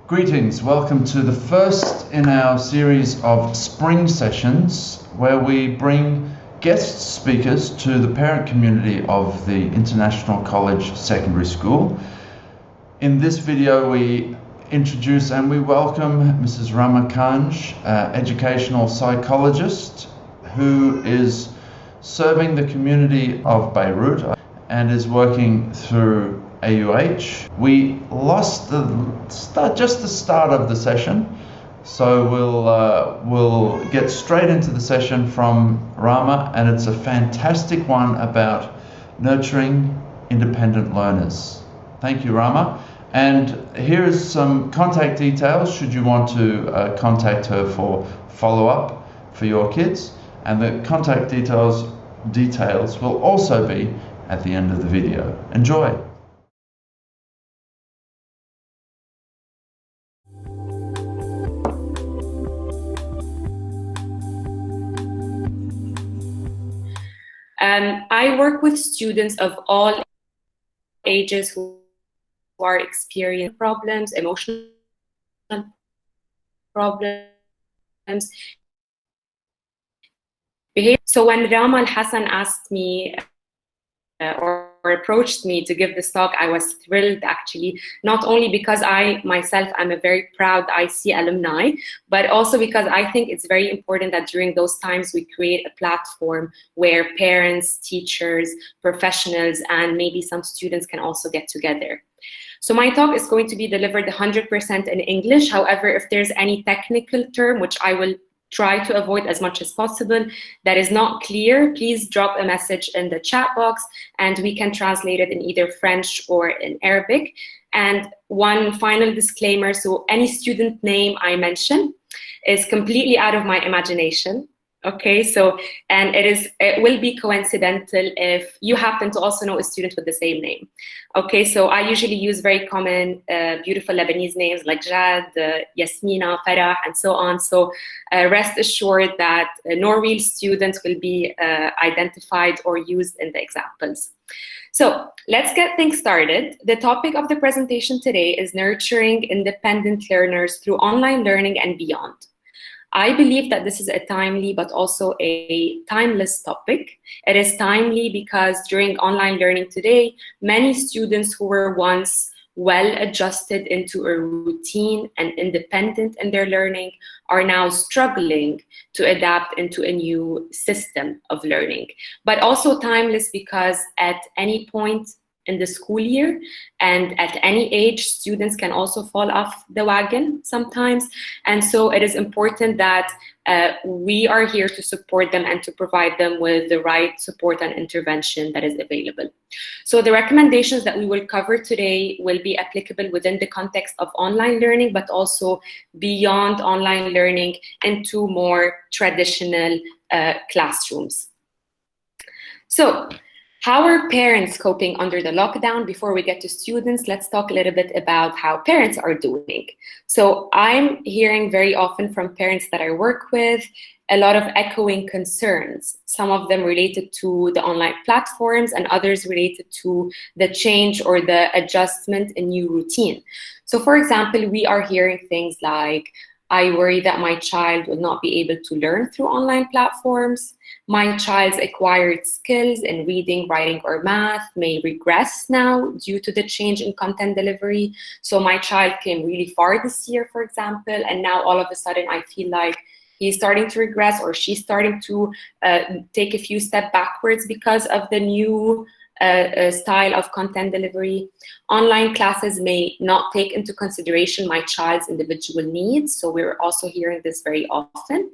Greetings, welcome to the first in our series of spring sessions where we bring guest speakers to the parent community of the International College Secondary School. In this video we introduce and we welcome Mrs. Rama Kanj, educational psychologist who is serving the community of Beirut and is working through AUH. We lost just the start of the session, so we'll get straight into the session from Rama, and it's a fantastic one about nurturing independent learners. Thank you, Rama. And here is some contact details should you want to contact her for follow-up for your kids, and the contact details will also be at the end of the video. Enjoy. I work with students of all ages who are experiencing problems, emotional problems, behavior. So when Rama Hassan asked me or approached me to give this talk, I was thrilled actually, not only because I myself am a very proud IC alumni, but also because I think it's very important that during those times we create a platform where parents, teachers, professionals, and maybe some students can also get together. So my talk is going to be delivered 100% in English. However, if there's any technical term, which I will try to avoid as much as possible, that is not clear, please drop a message in the chat box and we can translate it in either French or in Arabic. And one final disclaimer, so any student name I mention is completely out of my imagination. Okay, so, and it will be coincidental if you happen to also know a student with the same name. Okay, so I usually use very common, beautiful Lebanese names like Jad, Yasmina, Farah, and so on. So rest assured that no real students will be identified or used in the examples. So let's get things started. The topic of the presentation today is nurturing independent learners through online learning and beyond. I believe that this is a timely but also a timeless topic. It is timely because during online learning today, many students who were once well adjusted into a routine and independent in their learning are now struggling to adapt into a new system of learning. But also timeless because at any point in the school year and at any age, students can also fall off the wagon sometimes. And so it is important that we are here to support them and to provide them with the right support and intervention that is available. So the recommendations that we will cover today will be applicable within the context of online learning, but also beyond online learning into more traditional classrooms. So, how are parents coping under the lockdown? Before we get to students, let's talk a little bit about how parents are doing. So I'm hearing very often from parents that I work with a lot of echoing concerns, some of them related to the online platforms and others related to the change or the adjustment in new routine. So for example, we are hearing things like, I worry that my child will not be able to learn through online platforms. My child's acquired skills in reading, writing, or math may regress now due to the change in content delivery. So my child came really far this year, for example, and now all of a sudden I feel like he's starting to regress or she's starting to take a few steps backwards because of the new style of content delivery. Online classes may not take into consideration my child's individual needs, so we're also hearing this very often.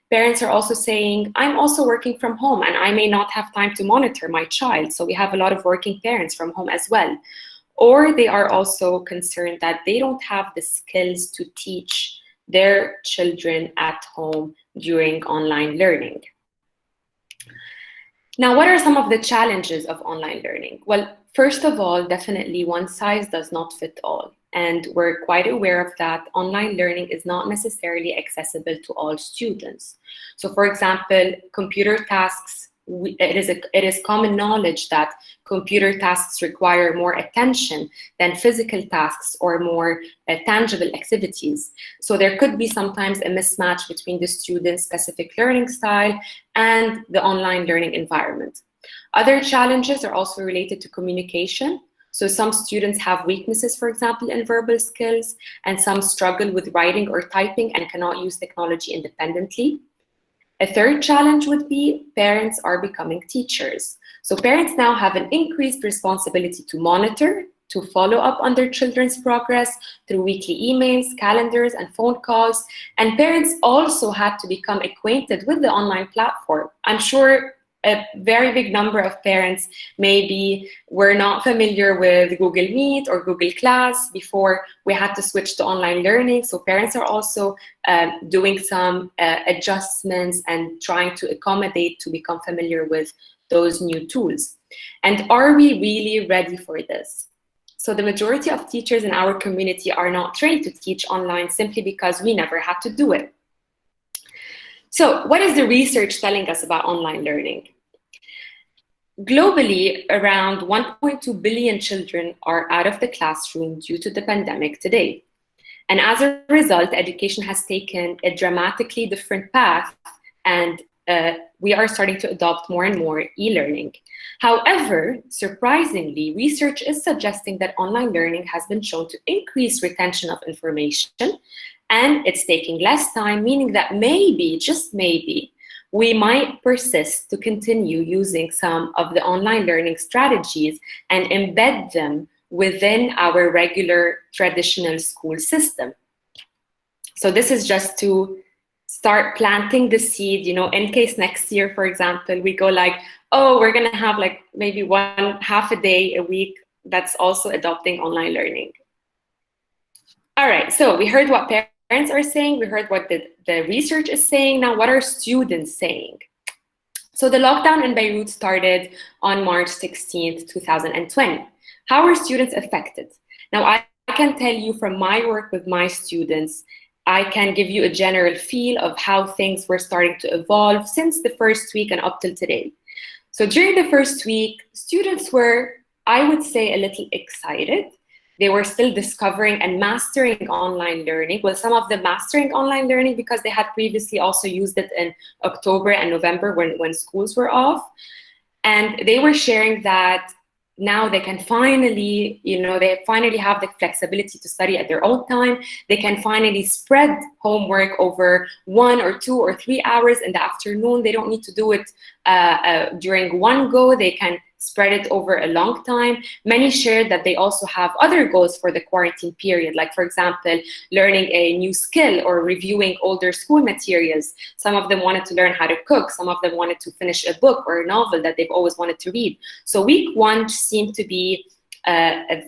Parents are also saying, I'm also working from home and I may not have time to monitor my child, so we have a lot of working parents from home as well. Or they are also concerned that they don't have the skills to teach their children at home during online learning. Now, what are some of the challenges of online learning? Well, first of all, definitely one size does not fit all. And we're quite aware of that. Online learning is not necessarily accessible to all students. So for example, computer tasks it is common knowledge that computer tasks require more attention than physical tasks or more tangible activities. So there could be sometimes a mismatch between the student's specific learning style and the online learning environment. Other challenges are also related to communication. So some students have weaknesses, for example, in verbal skills, and some struggle with writing or typing and cannot use technology independently. A third challenge would be parents are becoming teachers. So parents now have an increased responsibility to monitor, to follow up on their children's progress through weekly emails, calendars, and phone calls. And parents also had to become acquainted with the online platform. I'm sure a very big number of parents maybe were not familiar with Google Meet or Google Class before we had to switch to online learning. So parents are also doing some adjustments and trying to accommodate to become familiar with those new tools. And are we really ready for this? So the majority of teachers in our community are not trained to teach online simply because we never had to do it. So what is the research telling us about online learning? Globally, around 1.2 billion children are out of the classroom due to the pandemic today. And as a result, education has taken a dramatically different path, and we are starting to adopt more and more e-learning. However, surprisingly, research is suggesting that online learning has been shown to increase retention of information, and it's taking less time, meaning that maybe, just maybe, we might persist to continue using some of the online learning strategies and embed them within our regular traditional school system. So this is just to start planting the seed, you know, in case next year, for example, we go like, oh, we're gonna have like maybe half a day a week that's also adopting online learning. All right, so we heard what parents are saying, we heard what the research is saying. Now, what are students saying? So the lockdown in Beirut started on March 16th, 2020. How are students affected? Now, I can tell you from my work with my students, I can give you a general feel of how things were starting to evolve since the first week and up till today. So during the first week, students were, I would say, a little excited. They were still discovering and mastering online learning. Well, some of them mastering online learning because they had previously also used it in October and November when schools were off. And they were sharing that now they can finally, you know, they finally have the flexibility to study at their own time. They can finally spread homework over 1 or 2 or 3 hours in the afternoon. They don't need to do it during one go. They can spread it over a long time. Many shared that they also have other goals for the quarantine period, like, for example, learning a new skill or reviewing older school materials. Some of them wanted to learn how to cook. Some of them wanted to finish a book or a novel that they've always wanted to read. So week one seemed to be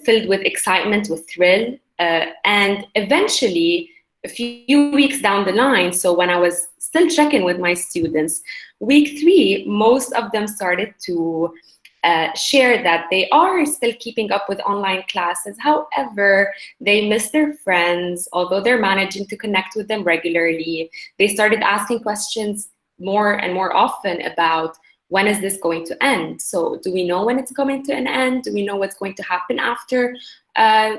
filled with excitement, with thrill, and eventually, a few weeks down the line, so when I was still checking with my students, week 3, most of them started to share that they are still keeping up with online classes. However, they miss their friends, although they're managing to connect with them regularly. They started asking questions more and more often about, when is this going to end? So do we know when it's coming to an end? Do we know what's going to happen after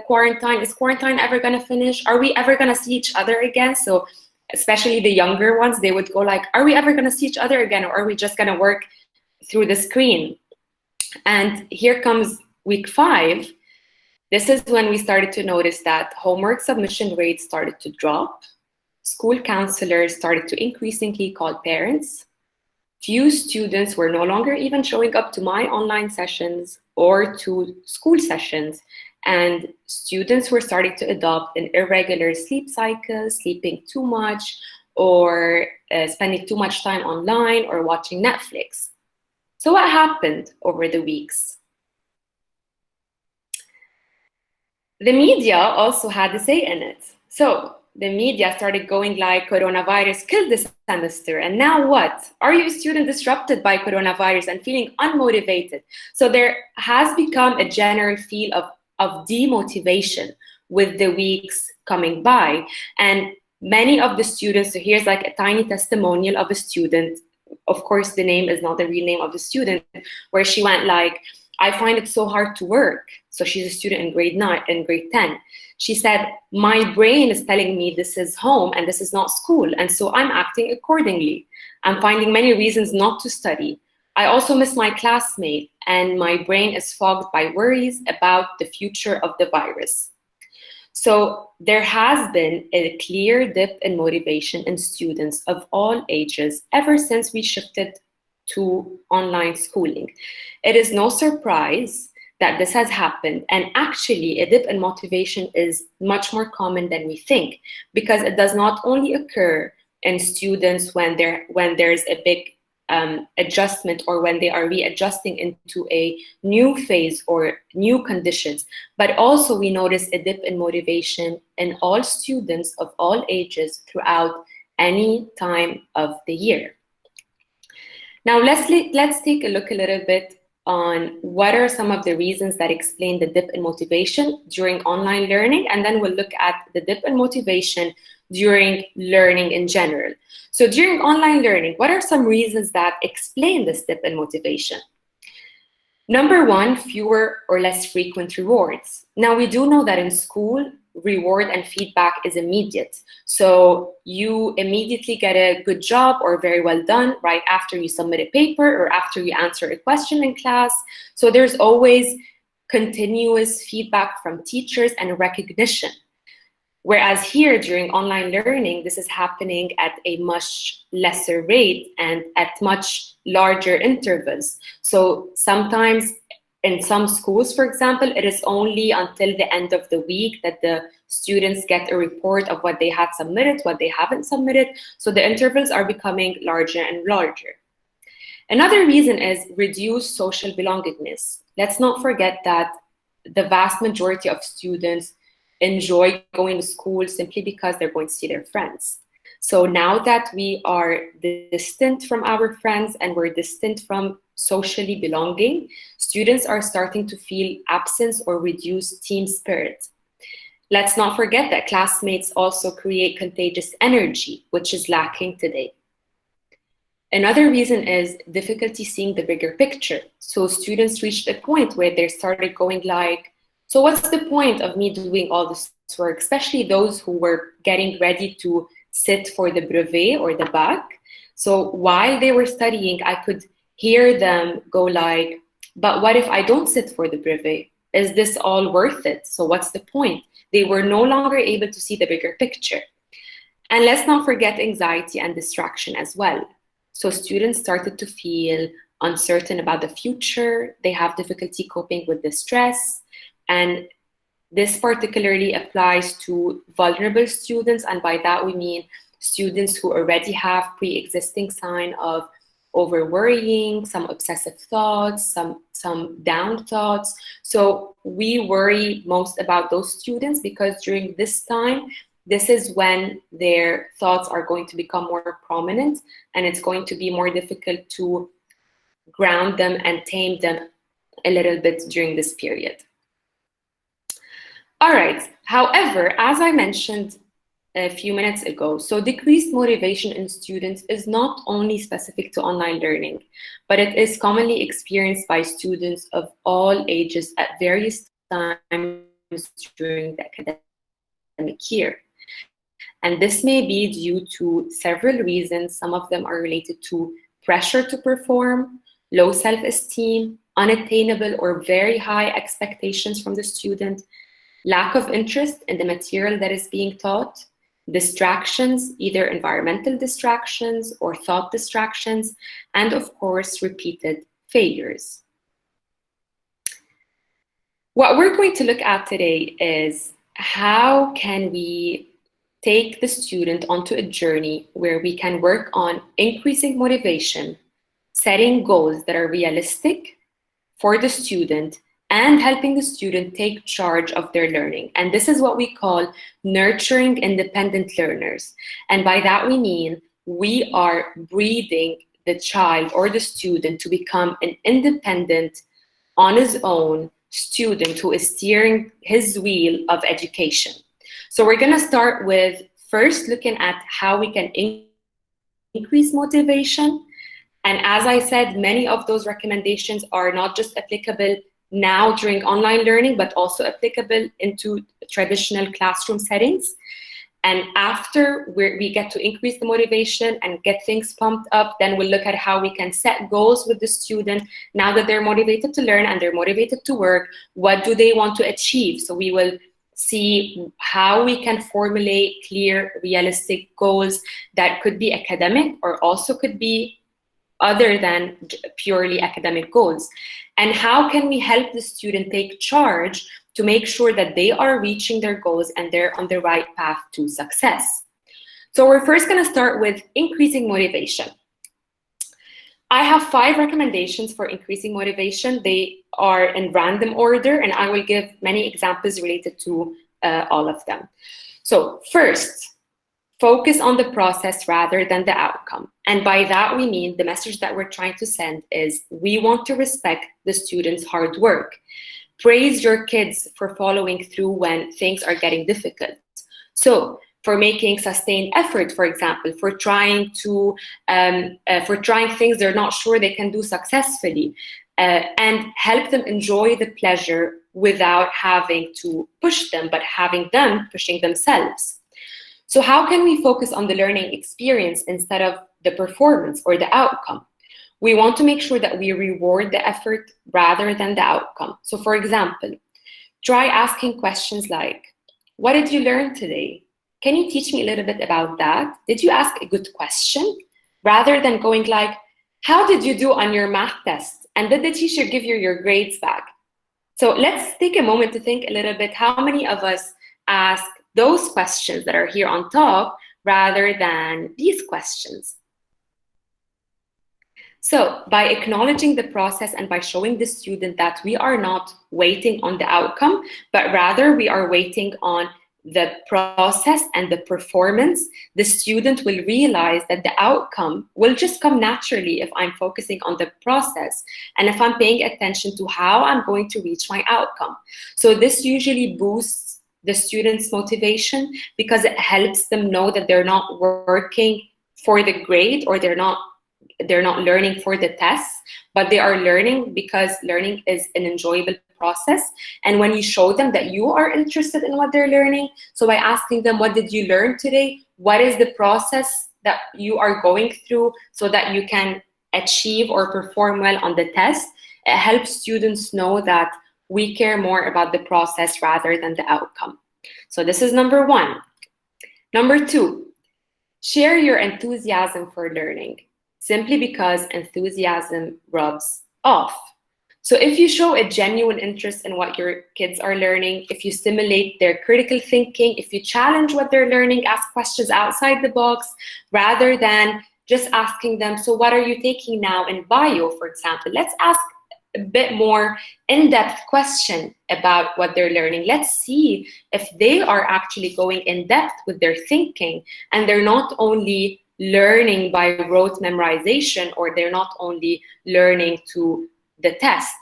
quarantine? Is quarantine ever going to finish? Are we ever going to see each other again? So especially the younger ones, they would go like, are we ever going to see each other again? Or are we just going to work through the screen? And here comes week 5. This is when we started to notice that homework submission rates started to drop. School counselors started to increasingly call parents. Few students were no longer even showing up to my online sessions or to school sessions. And students were starting to adopt an irregular sleep cycle, sleeping too much, or spending too much time online or watching Netflix. So what happened over the weeks? The media also had a say in it. So the media started going like, coronavirus killed this semester, and now what? Are you a student disrupted by coronavirus and feeling unmotivated? So there has become a general feel of demotivation with the weeks coming by. And many of the students, so here's like a tiny testimonial of a student of course, the name is not the real name of the student, where she went like, I find it so hard to work. So she's a student in grade 9 and grade 10. She said, my brain is telling me this is home and this is not school. And so I'm acting accordingly. I'm finding many reasons not to study. I also miss my classmate, and my brain is fogged by worries about the future of the virus. So there has been a clear dip in motivation in students of all ages ever since we shifted to online schooling. It is no surprise that this has happened, and actually a dip in motivation is much more common than we think, because it does not only occur in students when there's a big adjustment, or when they are readjusting into a new phase or new conditions, but also we notice a dip in motivation in all students of all ages throughout any time of the year. Now let's take a look a little bit on what are some of the reasons that explain the dip in motivation during online learning, and then we'll look at the dip in motivation during learning in general. So during online learning, what are some reasons that explain this dip in motivation? Number one, fewer or less frequent rewards. Now we do know that in school, reward and feedback is immediate. So you immediately get a good job or very well done right after you submit a paper or after you answer a question in class. So there's always continuous feedback from teachers and recognition. Whereas here during online learning, this is happening at a much lesser rate and at much larger intervals. So sometimes in some schools, for example, it is only until the end of the week that the students get a report of what they had submitted, what they haven't submitted. So the intervals are becoming larger and larger. Another reason is reduced social belongingness. Let's not forget that the vast majority of students enjoy going to school simply because they're going to see their friends. So now that we are distant from our friends and we're distant from socially belonging, students are starting to feel absence or reduced team spirit. Let's not forget that classmates also create contagious energy, which is lacking today. Another reason is difficulty seeing the bigger picture. So students reached a point where they started going like, so what's the point of me doing all this work, especially those who were getting ready to sit for the brevet or the bac. So while they were studying, I could hear them go like, but what if I don't sit for the brevet? Is this all worth it? So what's the point? They were no longer able to see the bigger picture. And let's not forget anxiety and distraction as well. So students started to feel uncertain about the future. They have difficulty coping with the stress. And this particularly applies to vulnerable students. And by that, we mean students who already have pre-existing sign of over-worrying, some obsessive thoughts, some down thoughts. So we worry most about those students because during this time, this is when their thoughts are going to become more prominent, and it's going to be more difficult to ground them and tame them a little bit during this period. All right, however, as I mentioned a few minutes ago, so decreased motivation in students is not only specific to online learning, but it is commonly experienced by students of all ages at various times during the academic year. And this may be due to several reasons. Some of them are related to pressure to perform, low self-esteem, unattainable or very high expectations from the student, lack of interest in the material that is being taught, distractions, either environmental distractions or thought distractions, and of course, repeated failures. What we're going to look at today is how can we take the student onto a journey where we can work on increasing motivation, setting goals that are realistic for the student, and helping the student take charge of their learning. And this is what we call nurturing independent learners. And by that we mean we are breeding the child or the student to become an independent, on his own student who is steering his wheel of education. So we're gonna start with first looking at how we can increase motivation, And as I said, many of those recommendations are not just applicable now during online learning, but also applicable into traditional classroom settings. And after we get to increase the motivation and get things pumped up, then we'll look at how we can set goals with the student. Now that they're motivated to learn and they're motivated to work, what do they want to achieve? So we will see how we can formulate clear, realistic goals that could be academic or also could be other than purely academic goals. And how can we help the student take charge to make sure that they are reaching their goals and they're on the right path to success? So we're first going to start with increasing motivation. I have 5 recommendations for increasing motivation. They are in random order, and I will give many examples related to all of them. So first, focus on the process rather than the outcome. And by that, we mean the message that we're trying to send is we want to respect the students' hard work. Praise your kids for following through when things are getting difficult. So for making sustained effort, for example, for trying things they're not sure they can do successfully, and help them enjoy the pleasure without having to push them, but having them pushing themselves. So how can we focus on the learning experience instead of the performance or the outcome? We want to make sure that we reward the effort rather than the outcome. So for example, try asking questions like, what did you learn today? Can you teach me a little bit about that? Did you ask a good question? Rather than going like, how did you do on your math test? And did the teacher give you your grades back? So let's take a moment to think a little bit how many of us ask those questions that are here on top rather than these questions. So by acknowledging the process and by showing the student that we are not waiting on the outcome, but rather we are waiting on the process and the performance, the student will realize that the outcome will just come naturally if I'm focusing on the process and if I'm paying attention to how I'm going to reach my outcome. So this usually boosts the student's motivation because it helps them know that they're not working for the grade or they're not learning for the tests, but they are learning because learning is an enjoyable process. And when you show them that you are interested in what they're learning, so by asking them, what did you learn today? What is the process that you are going through so that you can achieve or perform well on the test? It helps students know that we care more about the process rather than the outcome. So this is number 1. Number 2, share your enthusiasm for learning, simply because enthusiasm rubs off. So if you show a genuine interest in what your kids are learning, if you stimulate their critical thinking, if you challenge what they're learning, ask questions outside the box, rather than just asking them, so what are you taking now in bio, for example? Let's ask a bit more in-depth question about what they're learning. Let's see if they are actually going in-depth with their thinking and they're not only learning by rote memorization or they're not only learning to the test.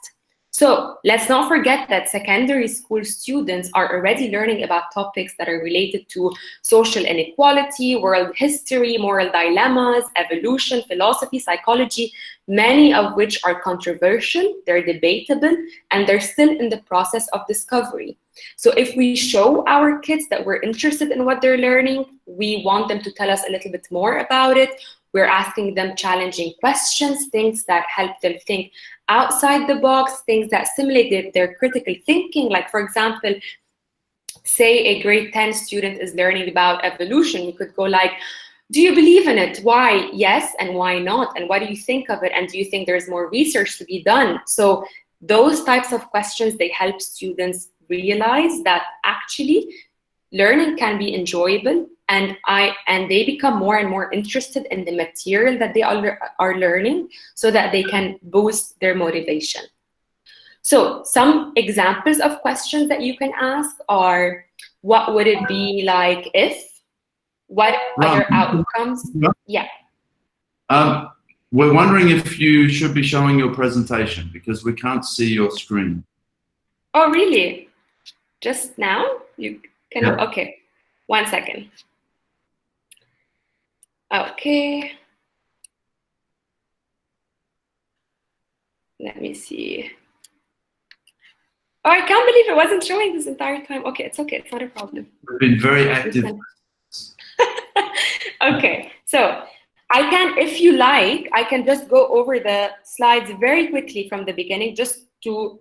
So let's not forget that secondary school students are already learning about topics that are related to social inequality, world history, moral dilemmas, evolution, philosophy, psychology, many of which are controversial, they're debatable, and they're still in the process of discovery. So if we show our kids that we're interested in what they're learning, we want them to tell us a little bit more about it. We're asking them challenging questions, things that help them think outside the box, things that stimulate their critical thinking. Like, for example, say a grade 10 student is learning about evolution. You could go like, do you believe in it? Why yes and why not? And what do you think of it? And do you think there's more research to be done? So those types of questions, they help students realize that actually learning can be enjoyable, and they become more and more interested in the material that they are learning so that they can boost their motivation. So some examples of questions that you can ask are, what would it be like if? What other outcomes? Yeah. We're wondering if you should be showing your presentation because we can't see your screen. Oh, really? Just now? You can, yeah. Okay, 1 second. Okay. let me see. Oh, I can't believe it wasn't showing this entire time. Okay, it's okay. It's not a problem. We've been very active. Okay, so I can, if you like, I can just go over the slides very quickly from the beginning just to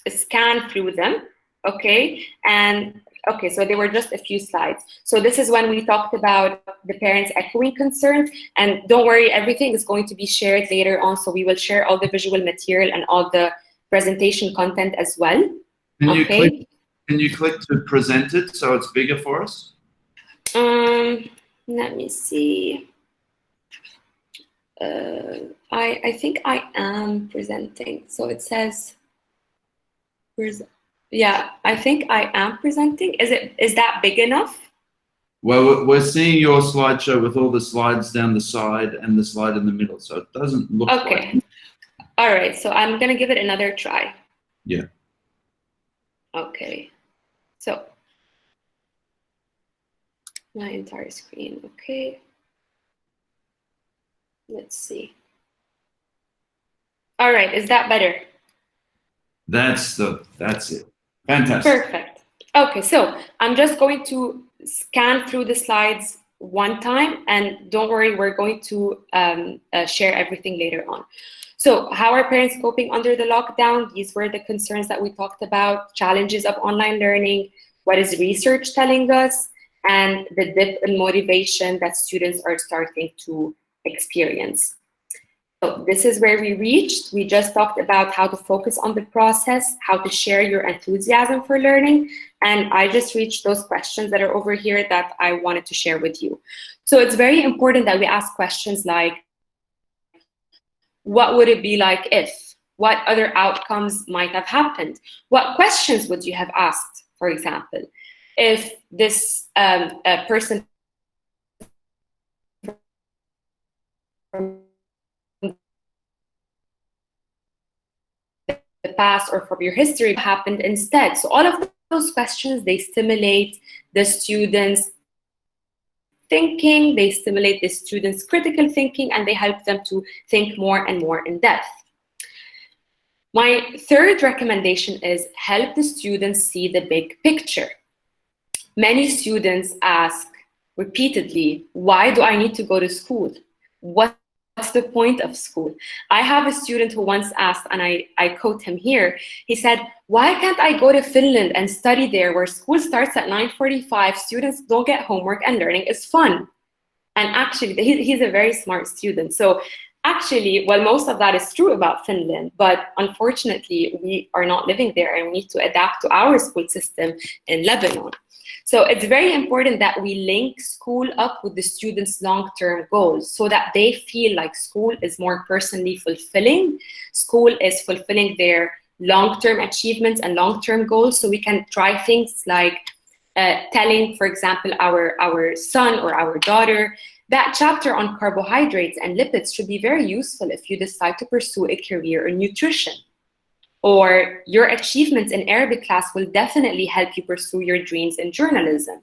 scan through them, okay? And okay, so they were just a few slides. So this is when we talked about the parents' echoing concerns, and don't worry, everything is going to be shared later on, so we will share all the visual material and all the presentation content as well. Can you click to present it so it's bigger for us? Let me see. I think I am presenting. So it says, yeah, I think I am presenting. Is that big enough? Well, we're seeing your slideshow with all the slides down the side and the slide in the middle, so it doesn't look okay. Like... All right, so I'm gonna give it another try. Yeah. Okay, so my entire screen, okay. Let's see. All right, is that better? That's it. Fantastic. Perfect. Okay, so I'm just going to scan through the slides one time, and don't worry, we're going to share everything later on. So how are parents coping under the lockdown? These were the concerns that we talked about, challenges of online learning, what is research telling us, and the dip in motivation that students are starting to experience. So this is where we reached. We just talked about how to focus on the process, how to share your enthusiasm for learning, and I just reached those questions that are over here that I wanted to share with you. So it's very important that we ask questions like, what would it be like if? What other outcomes might have happened? What questions would you have asked, for example? If this person from the past or from your history happened instead. So all of those questions, they stimulate the students' thinking, they stimulate the students' critical thinking, and they help them to think more and more in depth. My third recommendation is help the students see the big picture. Many students ask repeatedly, why do I need to go to school? What's the point of school? I have a student who once asked, and I quote him here, he said, why can't I go to Finland and study there where school starts at 9:45, students don't get homework and learning is fun? And actually, he's a very smart student. So actually, well, most of that is true about Finland, but unfortunately, we are not living there and we need to adapt to our school system in Lebanon. So it's very important that we link school up with the students' long-term goals so that they feel like school is more personally fulfilling. School is fulfilling their long-term achievements and long-term goals. So we can try things like telling, for example, our son or our daughter, that chapter on carbohydrates and lipids should be very useful if you decide to pursue a career in nutrition. Or your achievements in Arabic class will definitely help you pursue your dreams in journalism.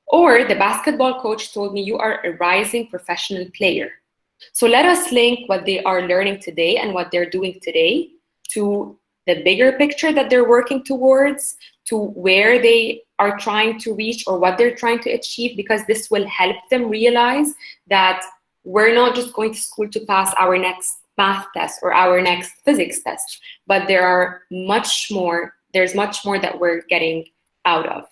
Or the basketball coach told me you are a rising professional player. So let us link what they are learning today and what they're doing today to the bigger picture that they're working towards, to where they are trying to reach or what they're trying to achieve, because this will help them realize that we're not just going to school to pass our next math test or our next physics test, but there's much more that we're getting out of.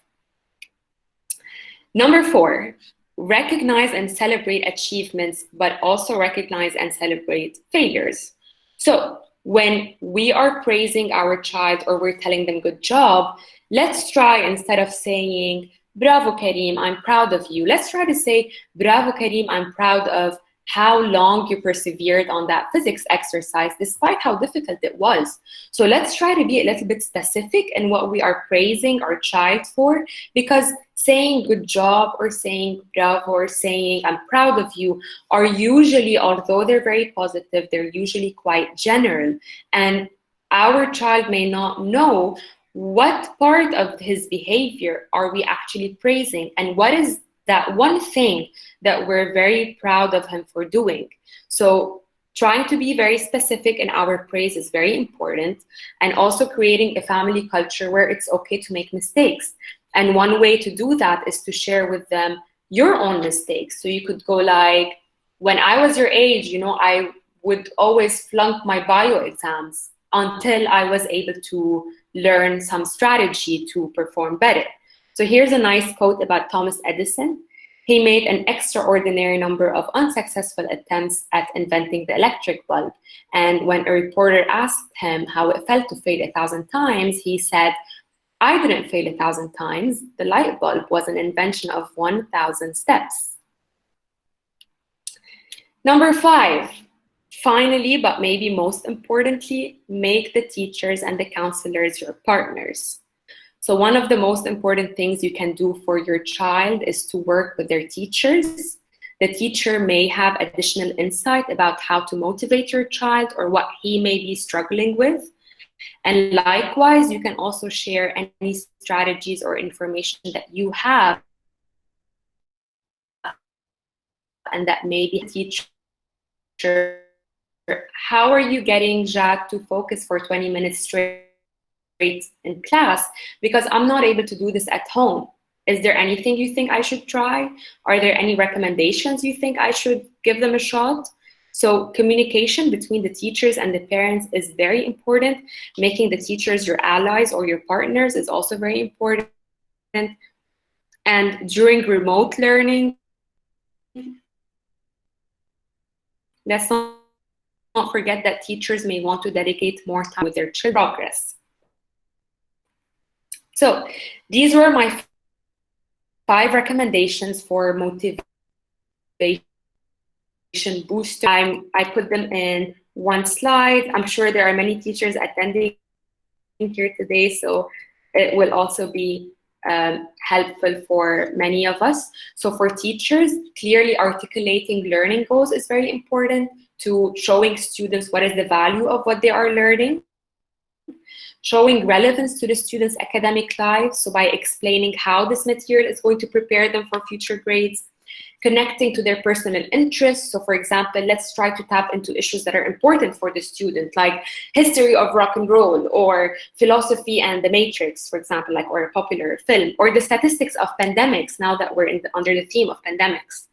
Number 4, recognize and celebrate achievements, but also recognize and celebrate failures. So when we are praising our child or we're telling them good job, let's try, instead of saying, bravo Karim, I'm proud of you, let's try to say, bravo Karim, I'm proud of how long you persevered on that physics exercise despite how difficult it was. So let's try to be a little bit specific in what we are praising our child for, because saying good job or saying bravo or saying I'm proud of you are usually, although they're very positive, they're usually quite general. And our child may not know what part of his behavior are we actually praising and what is that one thing that we're very proud of him for doing. So Trying to be very specific in our praise is very important, and also creating a family culture where it's okay to make mistakes. And one way to do that is to share with them your own mistakes. So you could go like, when I was your age, you know, I would always flunk my bio exams until I was able to learn some strategy to perform better. So here's a nice quote about Thomas Edison. He made an extraordinary number of unsuccessful attempts at inventing the electric bulb. And when a reporter asked him how it felt to fail 1,000 times, he said, I didn't fail 1,000 times. The light bulb was an invention of 1,000 steps. Number 5, finally, but maybe most importantly, make the teachers and the counselors your partners. So one of the most important things you can do for your child is to work with their teachers. The teacher may have additional insight about how to motivate your child or what he may be struggling with. And likewise, you can also share any strategies or information that you have and that maybe a teacher, how are you getting Jacques to focus for 20 minutes straight in class, because I'm not able to do this at home? Is there anything you think I should try? Are there any recommendations you think I should give them a shot? So communication between the teachers and the parents is very important. Making the teachers your allies or your partners is also very important. And during remote learning, let's not forget that teachers may want to dedicate more time with their children's progress. So these were my 5 recommendations for motivation booster. I put them in one slide. I'm sure there are many teachers attending here today, so it will also be helpful for many of us. So for teachers, clearly articulating learning goals is very important, to showing students what is the value of what they are learning. Showing relevance to the students' academic lives, so by explaining how this material is going to prepare them for future grades. Connecting to their personal interests. So for example, let's try to tap into issues that are important for the student, like history of rock and roll, or philosophy and the Matrix, for example, like, or a popular film, or the statistics of pandemics, now that we're under the theme of pandemics.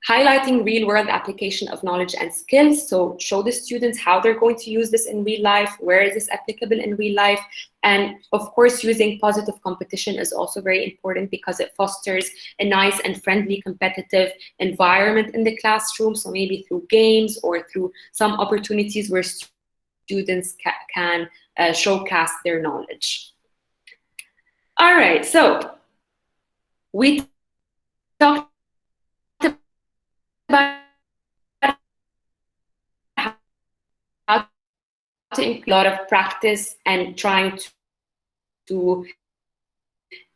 Highlighting real-world application of knowledge and skills, so show the students how they're going to use this in real life, where is this applicable in real life, and of course using positive competition is also very important because it fosters a nice and friendly competitive environment in the classroom, so maybe through games or through some opportunities where students can showcase their knowledge. All right, so we talked about how to include a lot of practice and trying to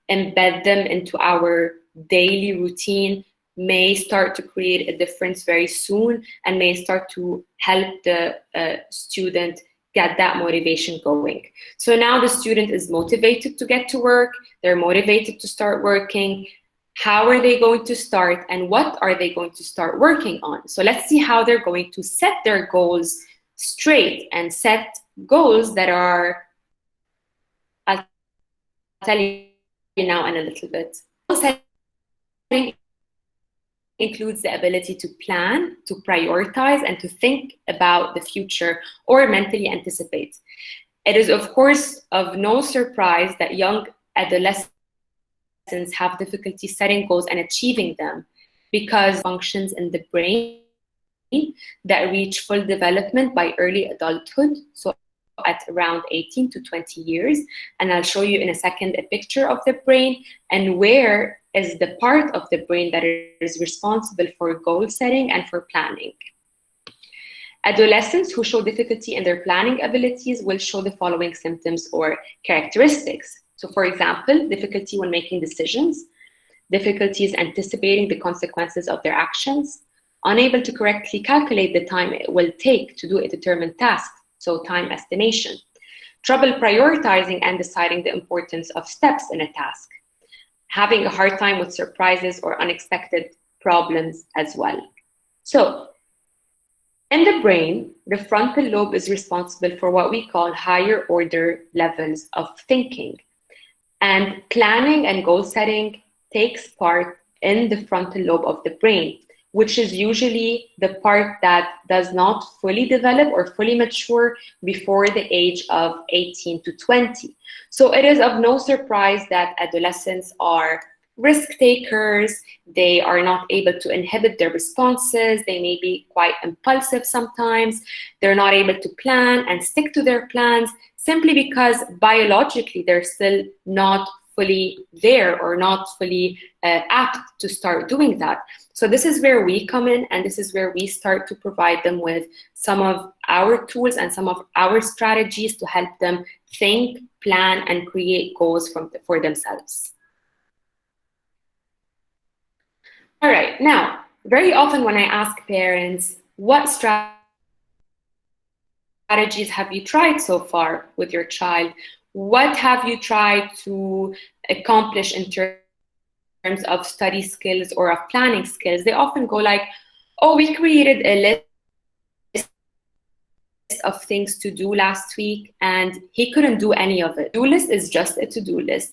embed them into our daily routine may start to create a difference very soon and may start to help the student get that motivation going. So now the student is motivated to get to work, they're motivated to start working. How are they going to start and what are they going to start working on? So let's see how they're going to set their goals straight and set goals that are, I'll tell you now in a little bit. Setting includes the ability to plan, to prioritize, and to think about the future or mentally anticipate. It is, of course, of no surprise that young adolescents have difficulty setting goals and achieving them because functions in the brain that reach full development by early adulthood, so at around 18 to 20 years. And I'll show you in a second a picture of the brain and where is the part of the brain that is responsible for goal setting and for planning. Adolescents who show difficulty in their planning abilities will show the following symptoms or characteristics. So for example, difficulty when making decisions, difficulties anticipating the consequences of their actions, unable to correctly calculate the time it will take to do a determined task, so time estimation, trouble prioritizing and deciding the importance of steps in a task, having a hard time with surprises or unexpected problems as well. So In the brain, the frontal lobe is responsible for what we call higher order levels of thinking. And planning and goal setting takes part in the frontal lobe of the brain, which is usually the part that does not fully develop or fully mature before the age of 18 to 20. So it is of no surprise that adolescents are risk takers, they are not able to inhibit their responses, they may be quite impulsive sometimes, they're not able to plan and stick to their plans simply because biologically they're still not fully there or not fully apt to start doing that. So this is where we come in, and this is where we start to provide them with some of our tools and some of our strategies to help them think, plan, and create goals for themselves. All right, now, very often when I ask parents, what strategies have you tried so far with your child? What have you tried to accomplish in terms of study skills or of planning skills? They often go like, oh, we created a list of things to do last week and he couldn't do any of it. To-do list is just a to-do list,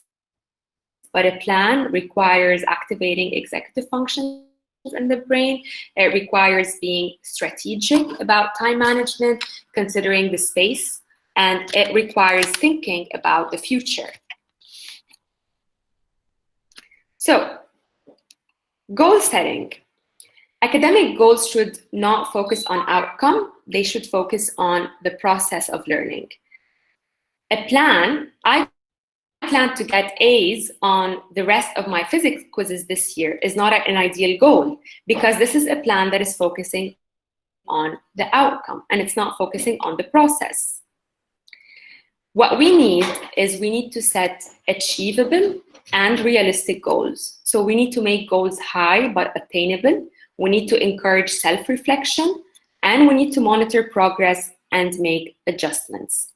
but a plan requires activating executive functions in the brain. It requires being strategic about time management, considering the space, and it requires thinking about the future. So, goal setting. Academic goals should not focus on outcome, they should focus on the process of learning. A plan, I plan to get A's on the rest of my physics quizzes this year is not an ideal goal, because this is a plan that is focusing on the outcome and it's not focusing on the process. What we need is we need to set achievable and realistic goals. So we need to make goals high but attainable. We need to encourage self-reflection, and we need to monitor progress and make adjustments.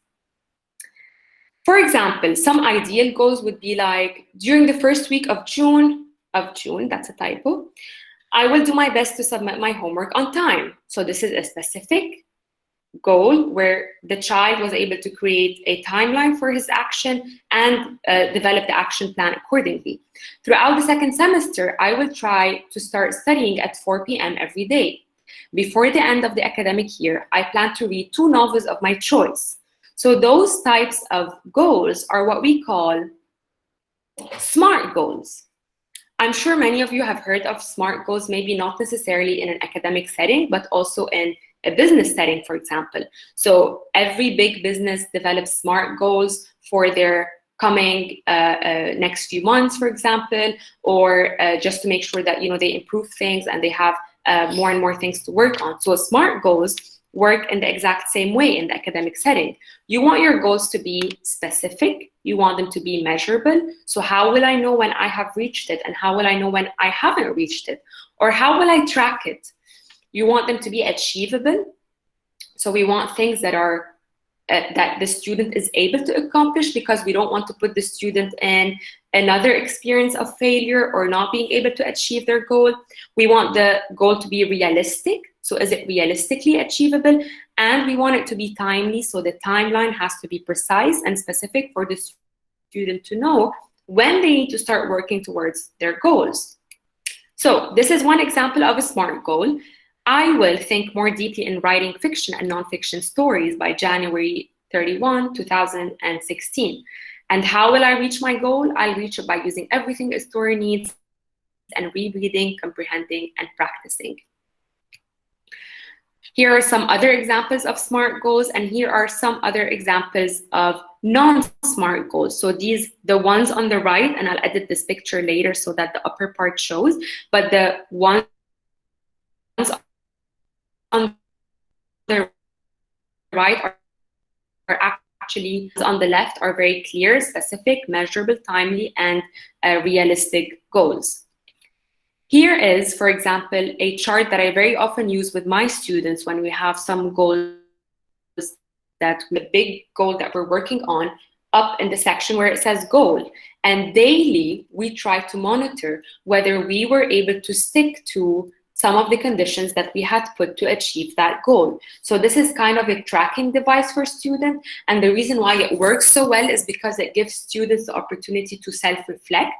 For example, some ideal goals would be like, during the first week of June, that's a typo, I will do my best to submit my homework on time. So this is a specific goal where the child was able to create a timeline for his action and develop the action plan accordingly. Throughout the second semester, I will try to start studying at 4 p.m. every day. Before the end of the academic year, I plan to read 2 novels of my choice. So those types of goals are what we call SMART goals. I'm sure many of you have heard of SMART goals, maybe not necessarily in an academic setting, but also in a business setting, for example. So every big business develops SMART goals for their coming next few months, for example, or just to make sure that they improve things and they have more and more things to work on. So SMART goals work in the exact same way in the academic setting. You want your goals to be specific, you want them to be measurable. So how will I know when I have reached it, and how will I know when I haven't reached it? Or how will I track it? You want them to be achievable. So we want things that are that the student is able to accomplish, because we don't want to put the student in another experience of failure or not being able to achieve their goal. We want the goal to be realistic. So is it realistically achievable? And we want it to be timely. So the timeline has to be precise and specific for the student to know when they need to start working towards their goals. So this is one example of a SMART goal. I will think more deeply in writing fiction and nonfiction stories by January 31, 2016. And how will I reach my goal? I'll reach it by using everything a story needs and rereading, comprehending, and practicing. Here are some other examples of SMART goals, and here are some other examples of non-SMART goals. So these, the ones on the right, and I'll edit this picture later so that the upper part shows, but the ones on the right are actually on the left are very clear, specific, measurable, timely, and realistic goals. Here is, for example, a chart that I very often use with my students when we have some goals, that the big goal that we're working on, up in the section where it says goal. And daily, we try to monitor whether we were able to stick to some of the conditions that we had put to achieve that goal. So this is kind of a tracking device for students. And the reason why it works so well is because it gives students the opportunity to self-reflect,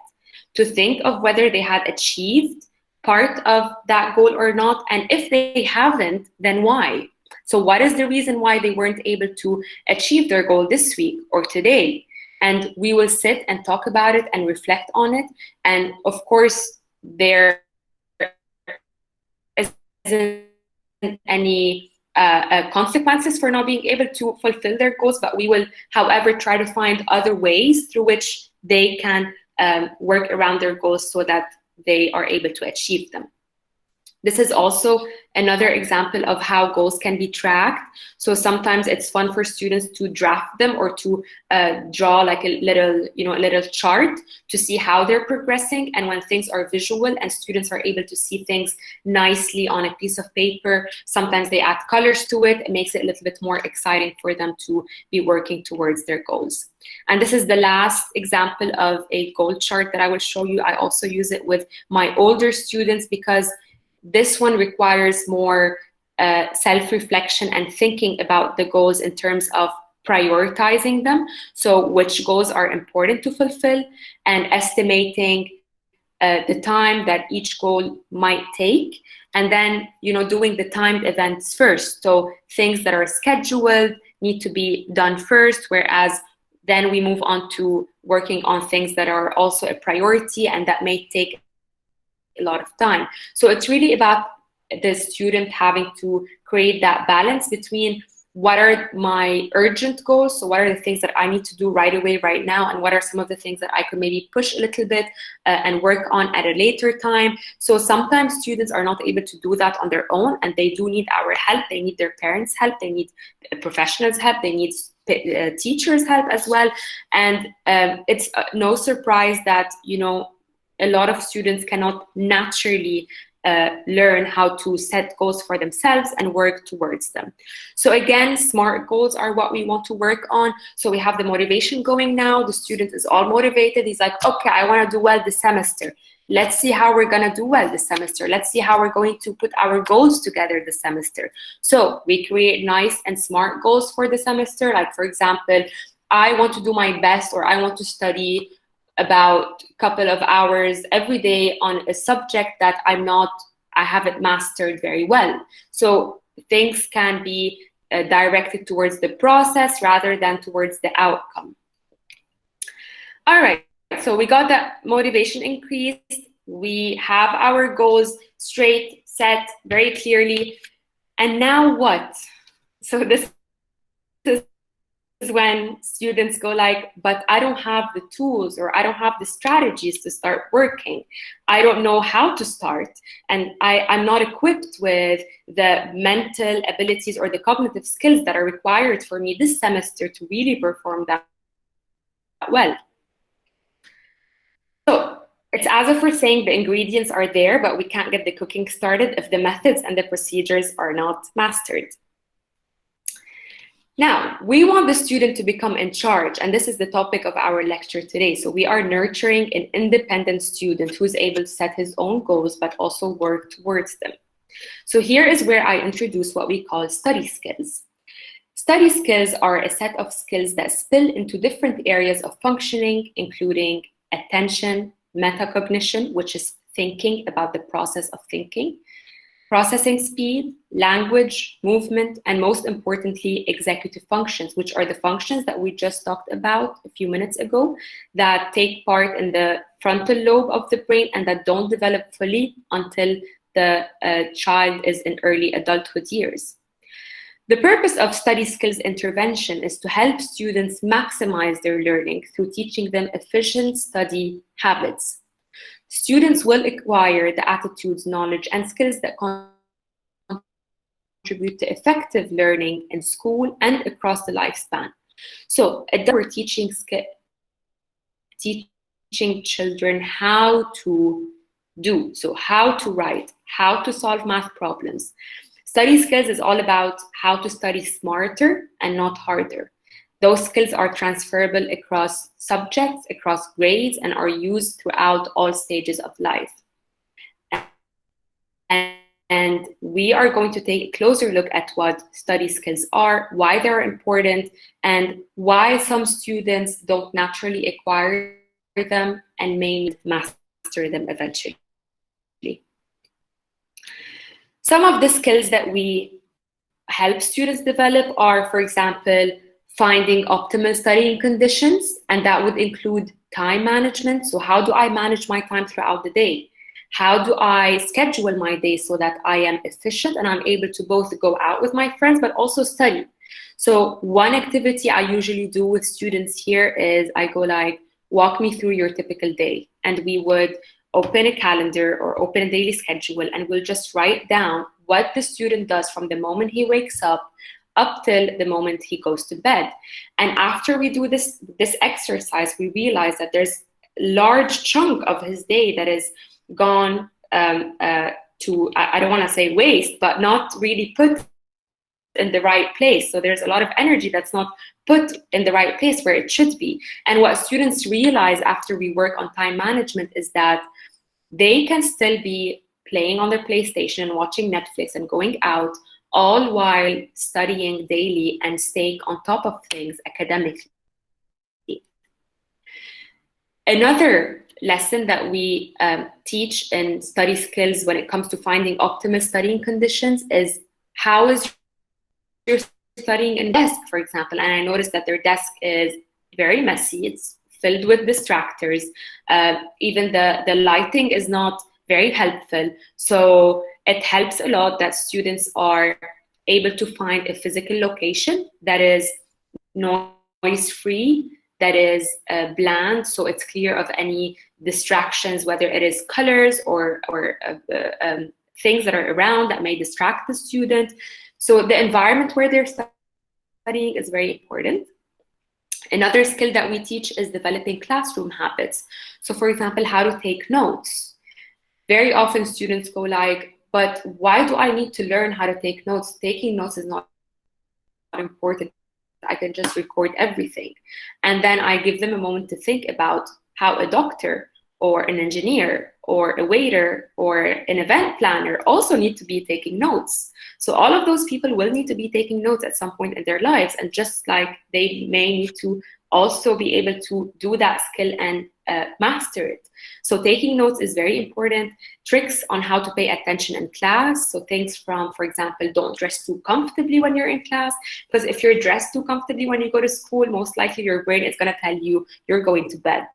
to think of whether they had achieved part of that goal or not. And if they haven't, then why? So what is the reason why they weren't able to achieve their goal this week or today? And we will sit and talk about it and reflect on it. And of course, there isn't any consequences for not being able to fulfill their goals, but we will, however, try to find other ways through which they can work around their goals so that they are able to achieve them. This is also another example of how goals can be tracked. So sometimes it's fun for students to draft them or to draw like a little chart to see how they're progressing. And when things are visual and students are able to see things nicely on a piece of paper, sometimes they add colors to it. It makes it a little bit more exciting for them to be working towards their goals. And this is the last example of a goal chart that I will show you. I also use it with my older students because this one requires more self-reflection and thinking about the goals in terms of prioritizing them. So which goals are important to fulfill and estimating the time that each goal might take. And then, doing the timed events first. So things that are scheduled need to be done first, whereas then we move on to working on things that are also a priority and that may take a lot of time. So it's really about the student having to create that balance between what are my urgent goals, so what are the things that I need to do right away, right now, and what are some of the things that I could maybe push a little bit and work on at a later time. So sometimes students are not able to do that on their own, and they do need our help. They need their parents' help, they need professionals' help, they need teachers' help as well. And it's no surprise that, a lot of students cannot naturally learn how to set goals for themselves and work towards them. So again, SMART goals are what we want to work on. So we have the motivation going now. The student is all motivated. He's like, okay, I want to do well this semester. Let's see how we're going to do well this semester. Let's see how we're going to put our goals together this semester. So we create nice and SMART goals for the semester. Like, for example, I want to do my best, or I want to study about a couple of hours every day on a subject that I haven't mastered very well. So things can be directed towards the process rather than towards the outcome. All right, so we got that motivation increased. We have our goals straight, set very clearly. And now what? So this is when students go like, but I don't have the tools, or I don't have the strategies to start working. I don't know how to start. And I'm not equipped with the mental abilities or the cognitive skills that are required for me this semester to really perform that well. So it's as if we're saying the ingredients are there, but we can't get the cooking started if the methods and the procedures are not mastered. Now, we want the student to become in charge, and this is the topic of our lecture today. So we are nurturing an independent student who's able to set his own goals, but also work towards them. So here is where I introduce what we call study skills. Study skills are a set of skills that spill into different areas of functioning, including attention, metacognition, which is thinking about the process of thinking, processing speed, language, movement, and most importantly, executive functions, which are the functions that we just talked about a few minutes ago that take part in the frontal lobe of the brain and that don't develop fully until the child is in early adulthood years. The purpose of study skills intervention is to help students maximize their learning through teaching them efficient study habits. Students will acquire the attitudes, knowledge, and skills that contribute to effective learning in school and across the lifespan. So we're teaching children how to do, so how to write, how to solve math problems. Study skills is all about how to study smarter and not harder. Those skills are transferable across subjects, across grades, and are used throughout all stages of life. And And we are going to take a closer look at what study skills are, why they're important, and why some students don't naturally acquire them and may master them eventually. Some of the skills that we help students develop are, for example, finding optimal studying conditions, and that would include time management. So how do I manage my time throughout the day? How do I schedule my day so that I am efficient and I'm able to both go out with my friends but also study? So one activity I usually do with students here is I go like, walk me through your typical day. And we would open a calendar or open a daily schedule, and we'll just write down what the student does from the moment he wakes up till the moment he goes to bed. And after we do this exercise, we realize that there's a large chunk of his day that is gone to, I don't want to say waste, but not really put in the right place. So there's a lot of energy that's not put in the right place where it should be. And what students realize after we work on time management is that they can still be playing on their PlayStation and watching Netflix and going out, all while studying daily and staying on top of things academically. Another lesson that we teach in study skills when it comes to finding optimal studying conditions is how is your studying in desk, for example. And I noticed that their desk is very messy. It's filled with distractors. Even the lighting is not very helpful. So it helps a lot that students are able to find a physical location that is noise-free, that is bland, so it's clear of any distractions, whether it is colors or things that are around that may distract the student. So the environment where they're studying is very important. Another skill that we teach is developing classroom habits. So for example, how to take notes. Very often students go like, but why do I need to learn how to take notes? Taking notes is not important. I can just record everything. And then I give them a moment to think about how a doctor or an engineer or a waiter or an event planner also need to be taking notes. So all of those people will need to be taking notes at some point in their lives. And just like they may need to also be able to do that skill and master it. So taking notes is very important. Tricks on how to pay attention in class. So things from, for example, don't dress too comfortably when you're in class, because if you're dressed too comfortably when you go to school, most likely your brain is going to tell you you're going to bed.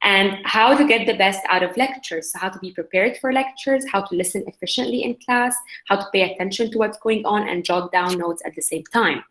And how to get the best out of lectures. So how to be prepared for lectures, how to listen efficiently in class, how to pay attention to what's going on and jot down notes at the same time.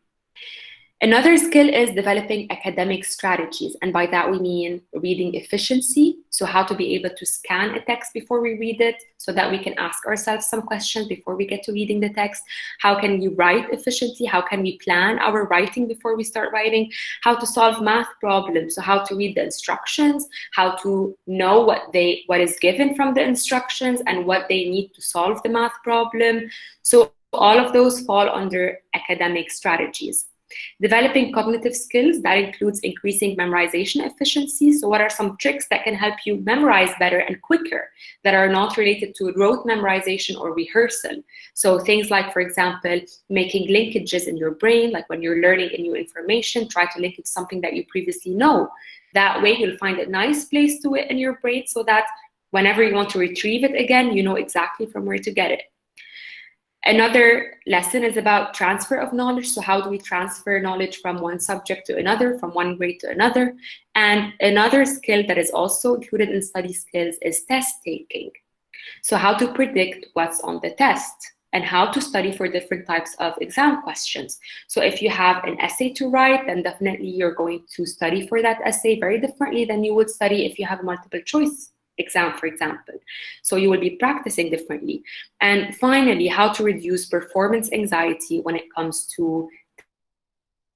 Another skill is developing academic strategies. And by that, we mean reading efficiency. So how to be able to scan a text before we read it so that we can ask ourselves some questions before we get to reading the text. How can we write efficiently? How can we plan our writing before we start writing? How to solve math problems. So how to read the instructions, how to know what is given from the instructions and what they need to solve the math problem. So all of those fall under academic strategies. Developing cognitive skills, that includes increasing memorization efficiency. So what are some tricks that can help you memorize better and quicker that are not related to rote memorization or rehearsal? So things like, for example, making linkages in your brain, like when you're learning a new information, try to link it to something that you previously know. That way you'll find a nice place to it in your brain so that whenever you want to retrieve it again, you know exactly from where to get it. Another lesson is about transfer of knowledge. So how do we transfer knowledge from one subject to another, from one grade to another? And another skill that is also included in study skills is test taking. So how to predict what's on the test and how to study for different types of exam questions. So if you have an essay to write, then definitely you're going to study for that essay very differently than you would study if you have a multiple choice exam, for example. So you will be practicing differently. And finally, how to reduce performance anxiety when it comes to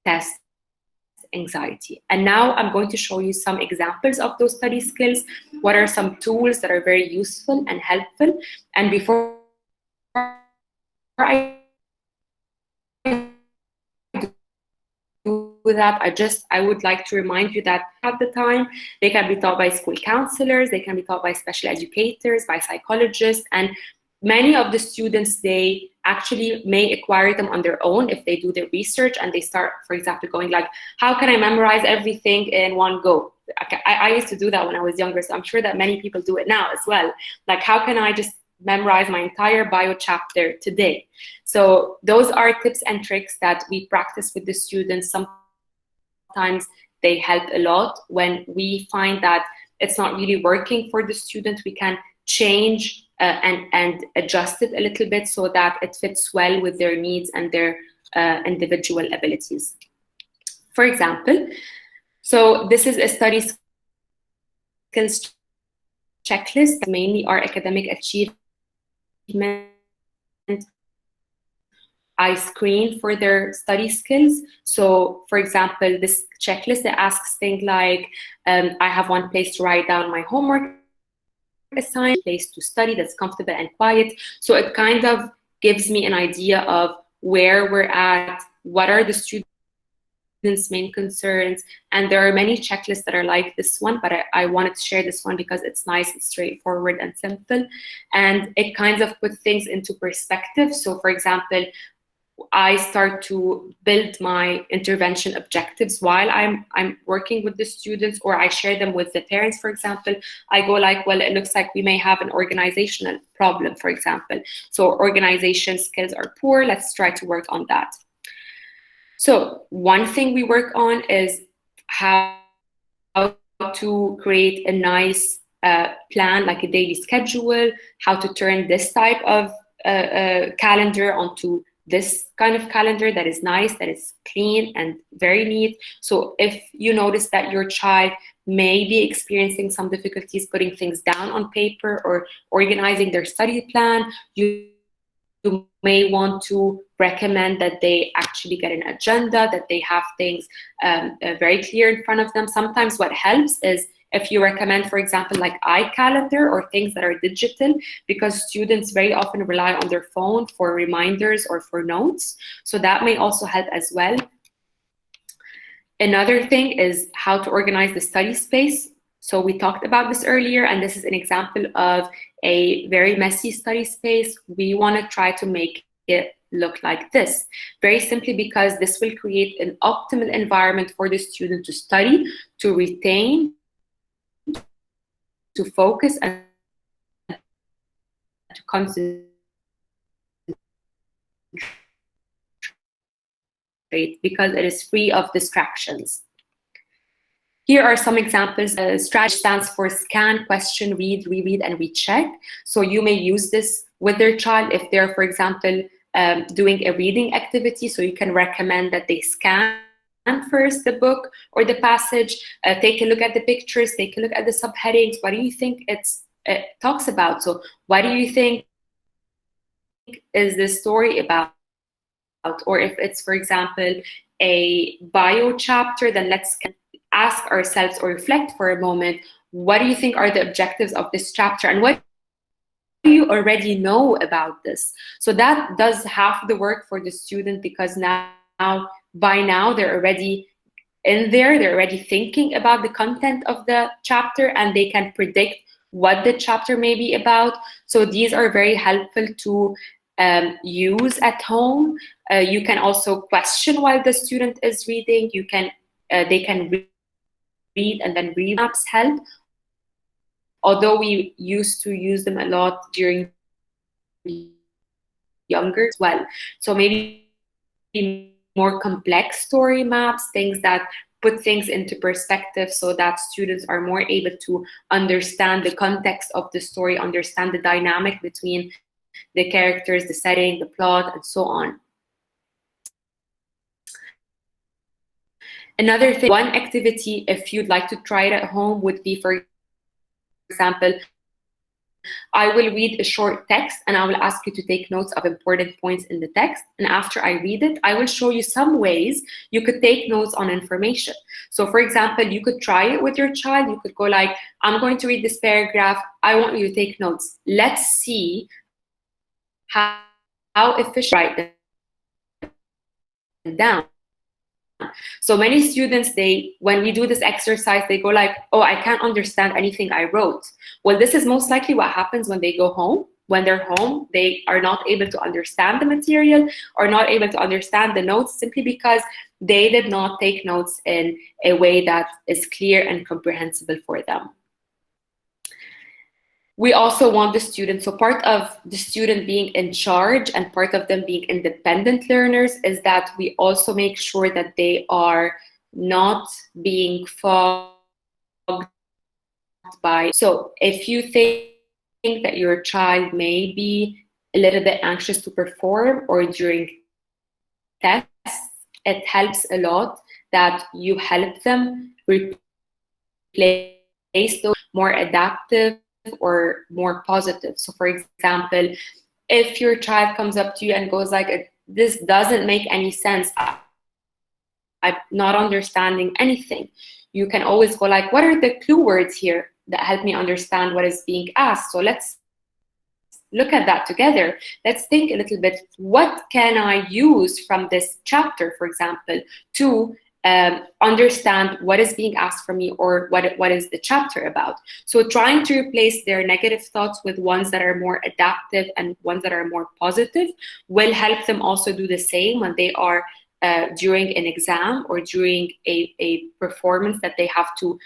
test anxiety. And now I'm going to show you some examples of those study skills. What are some tools that are very useful and helpful? And before I do that, I would like to remind you that at the time, they can be taught by school counselors, they can be taught by special educators, by psychologists, and many of the students, they actually may acquire them on their own if they do their research and they start, for example, going like, how can I memorize everything in one go? I used to do that when I was younger, so I'm sure that many people do it now as well. Like, how can I just memorize my entire bio chapter today? So those are tips and tricks that we practice with the students. Sometimes they help a lot. When we find that it's not really working for the student, we can change and adjust it a little bit so that it fits well with their needs and their individual abilities. For example, so this is a study skills checklist, mainly our academic achievement. I screen for their study skills. So for example, this checklist that asks things like, I have one place to write down my homework assignment, place to study that's comfortable and quiet. So it kind of gives me an idea of where we're at, what are the students' main concerns, and there are many checklists that are like this one, but I wanted to share this one because it's nice, it's straightforward and simple, and it kind of puts things into perspective. So for example, I start to build my intervention objectives while I'm working with the students, or I share them with the parents. For example, I go like, well, it looks like we may have an organizational problem, for example. So organization skills are poor, let's try to work on that. So one thing we work on is how to create a nice plan, like a daily schedule, how to turn this type of calendar onto this kind of calendar that is nice, that is clean and very neat. So if you notice that your child may be experiencing some difficulties putting things down on paper or organizing their study plan, you may want to recommend that they actually get an agenda, that they have things very clear in front of them. Sometimes what helps is if you recommend, for example, like iCalendar or things that are digital, because students very often rely on their phone for reminders or for notes. So that may also help as well. Another thing is how to organize the study space. So we talked about this earlier, and this is an example of a very messy study space. We want to try to make it look like this, very simply because this will create an optimal environment for the student to study, to retain, to focus, and to concentrate, because it is free of distractions. Here are some examples. Strategy stands for scan, question, read, reread, and recheck. So you may use this with their child if they're, for example, doing a reading activity. So you can recommend that they scan first the book or the passage, take a look at the pictures, take a look at the subheadings. What do you think it talks about? So what do you think is the story about? Or if it's, for example, a bio chapter, then let's ask ourselves or reflect for a moment, what do you think are the objectives of this chapter, and what do you already know about this? So that does half the work for the student, because by now they're already in there, they're already thinking about the content of the chapter, and they can predict what the chapter may be about. So these are very helpful to use at home. You can also question while the student is reading. They can read and then read. Maps help, although we used to use them a lot during younger as well. So maybe more complex story maps, things that put things into perspective so that students are more able to understand the context of the story, understand the dynamic between the characters, the setting, the plot, and so on. Another thing, one activity, if you'd like to try it at home, would be, for example, I will read a short text and I will ask you to take notes of important points in the text. And after I read it, I will show you some ways you could take notes on information. So for example, you could try it with your child. You could go like, I'm going to read this paragraph. I want you to take notes. Let's see how efficient write them down. So many students, when we do this exercise, they go like, oh, I can't understand anything I wrote. Well, this is most likely what happens when they go home. when they're home, they are not able to understand the material or not able to understand the notes simply because they did not take notes in a way that is clear and comprehensible for them. We also want the student, so part of the student being in charge and part of them being independent learners is that we also make sure that they are not being fogged by. So if you think that your child may be a little bit anxious to perform or during tests, it helps a lot that you help them replace those more adaptive or more positive. So for example, if your child comes up to you and goes like, this doesn't make any sense, I'm not understanding anything, you can always go like, what are the clue words here that help me understand what is being asked? So let's look at that together. Let's think a little bit, what can I use from this chapter, for example, to understand what is being asked from me or what is the chapter about. So trying to replace their negative thoughts with ones that are more adaptive and ones that are more positive will help them also do the same when they are during an exam or during a performance that they have to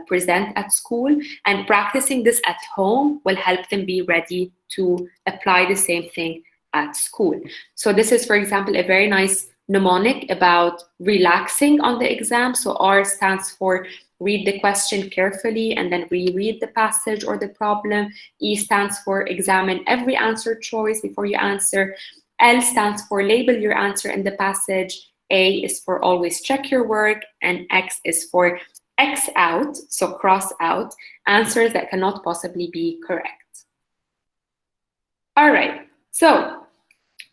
present at school. And practicing this at home will help them be ready to apply the same thing at school. So this is, for example, a very nice mnemonic about relaxing on the exam. So R stands for read the question carefully and then reread the passage or the problem. E stands for examine every answer choice before you answer. L stands for label your answer in the passage. A is for always check your work. And X is for X out, so cross out, answers that cannot possibly be correct. All right, so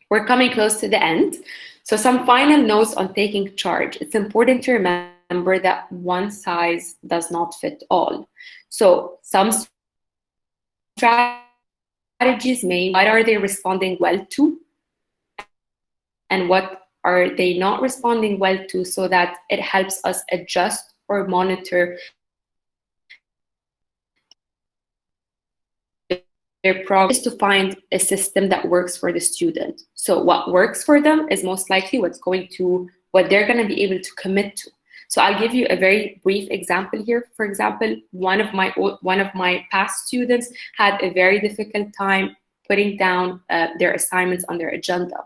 we're coming close to the end. So some final notes on taking charge. It's important to remember that one size does not fit all. So some strategies what are they responding well to? And what are they not responding well to, so that it helps us adjust or monitor their progress, to find a system that works for the student. So what works for them is most likely what they're going to be able to commit to. So I'll give you a very brief example here. For example, one of my past students had a very difficult time putting down their assignments on their agenda.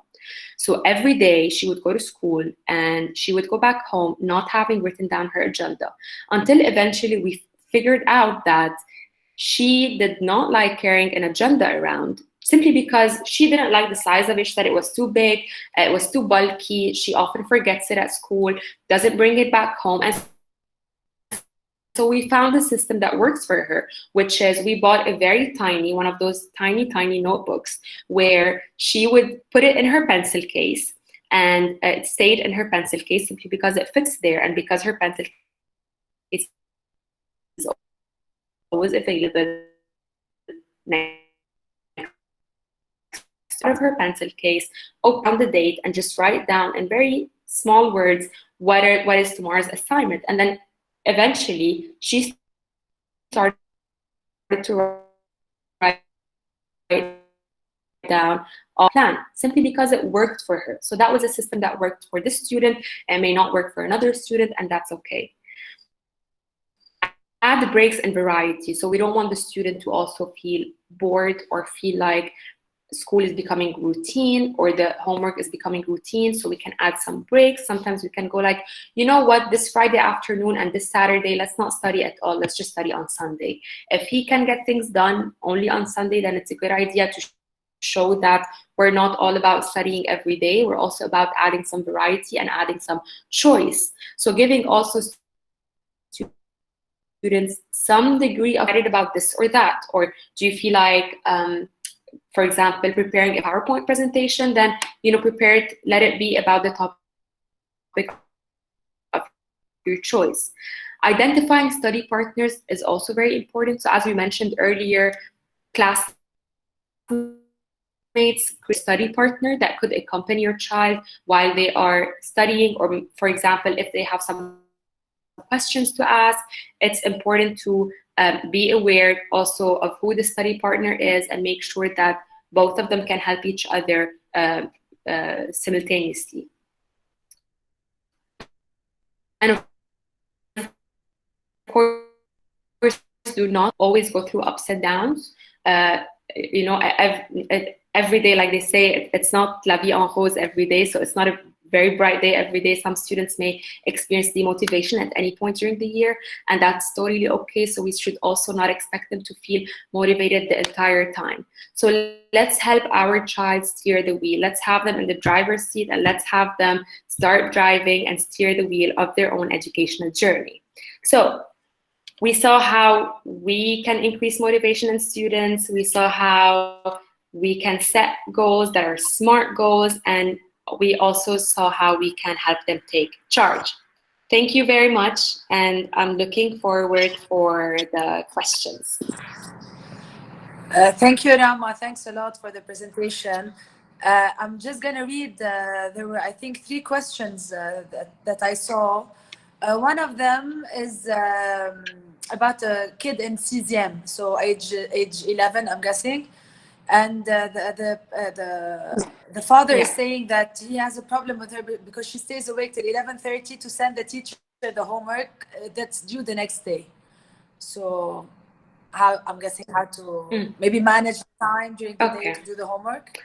So every day she would go to school and she would go back home not having written down her agenda, until eventually we figured out that she did not like carrying an agenda around, simply because she didn't like the size of it. She said it was too big, it was too bulky, she often forgets it at school, doesn't bring it back home. And so we found a system that works for her, which is we bought a very tiny, one of those tiny notebooks where she would put it in her pencil case, and it stayed in her pencil case simply because it fits there, and because her pencil case is always available next to her pencil case. Open the date and just write down in very small words what is tomorrow's assignment. And then eventually she started to write down a plan, simply because it worked for her. So that was a system that worked for this student and may not work for another student, and that's okay. Add breaks and variety. So we don't want the student to also feel bored or feel like school is becoming routine or the homework is becoming routine. So we can add some breaks. Sometimes we can go like, you know what, this Friday afternoon and this Saturday, let's not study at all. Let's just study on Sunday. If he can get things done only on Sunday, then it's a good idea to show that we're not all about studying every day. We're also about adding some variety and adding some choice. So giving also students some degree of excited about this or that. Or do you feel like, for example, preparing a PowerPoint presentation, then, prepare it, let it be about the topic of your choice. Identifying study partners is also very important. So as we mentioned earlier, classmates, study partner that could accompany your child while they are studying, or for example, if they have some questions to ask. It's important to be aware also of who the study partner is and make sure that both of them can help each other simultaneously. And of course, do not always go through ups and downs. You know, every day, like they say, it's not la vie en rose every day, so it's not a very bright day every day. Some students may experience demotivation at any point during the year, and that's totally okay. So we should also not expect them to feel motivated the entire time. So let's help our child steer the wheel. Let's have them in the driver's seat, and let's have them start driving and steer the wheel of their own educational journey. So we saw how we can increase motivation in students. We saw how we can set goals that are SMART goals, and we also saw how we can help them take charge. Thank you very much, and I'm looking forward for the questions. Thank you, Rama. Thanks a lot for the presentation. I'm just going to read, there were, I think, 3 questions that I saw. One of them is about a kid in CZM, so age 11, I'm guessing. And the father is saying that he has a problem with her because she stays awake till 11:30 to send the teacher the homework that's due the next day. So how, I'm guessing, how to maybe manage time during the day to do the homework.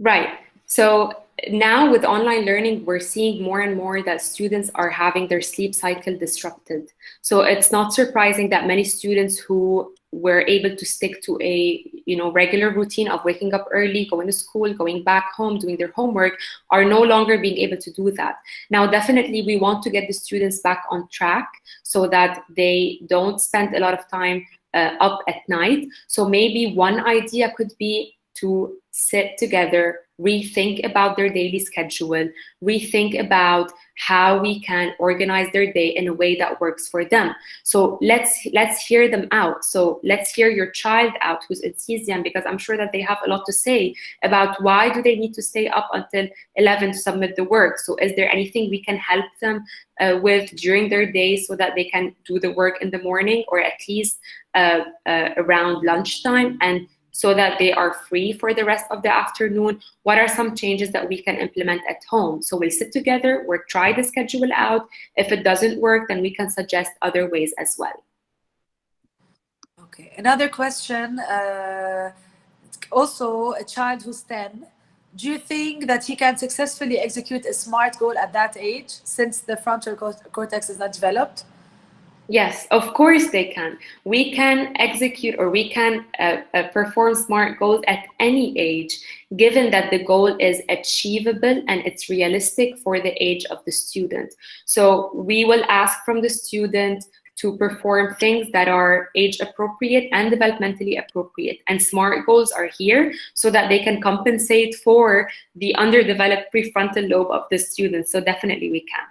Right. So now with online learning, we're seeing more and more that students are having their sleep cycle disrupted. So it's not surprising that many students who were able to stick to a regular routine of waking up early, going to school, going back home, doing their homework, are no longer being able to do that. Now, definitely, we want to get the students back on track so that they don't spend a lot of time up at night. So maybe one idea could be to sit together, rethink about their daily schedule, rethink about how we can organize their day in a way that works for them. So let's hear them out. So let's hear your child out who's in CZM, because I'm sure that they have a lot to say about why do they need to stay up until 11 to submit the work. So is there anything we can help them with during their day so that they can do the work in the morning, or at least around lunchtime, and so that they are free for the rest of the afternoon? What are some changes that we can implement at home? So we'll sit together, we'll try the schedule out. If it doesn't work, then we can suggest other ways as well. Okay, another question, also a child who's 10. Do you think that he can successfully execute a SMART goal at that age, since the frontal cortex is not developed? Yes, of course they can. We can execute, or we can perform SMART goals at any age, given that the goal is achievable and it's realistic for the age of the student. So we will ask from the student to perform things that are age appropriate and developmentally appropriate. And SMART goals are here so that they can compensate for the underdeveloped prefrontal lobe of the student. So definitely we can.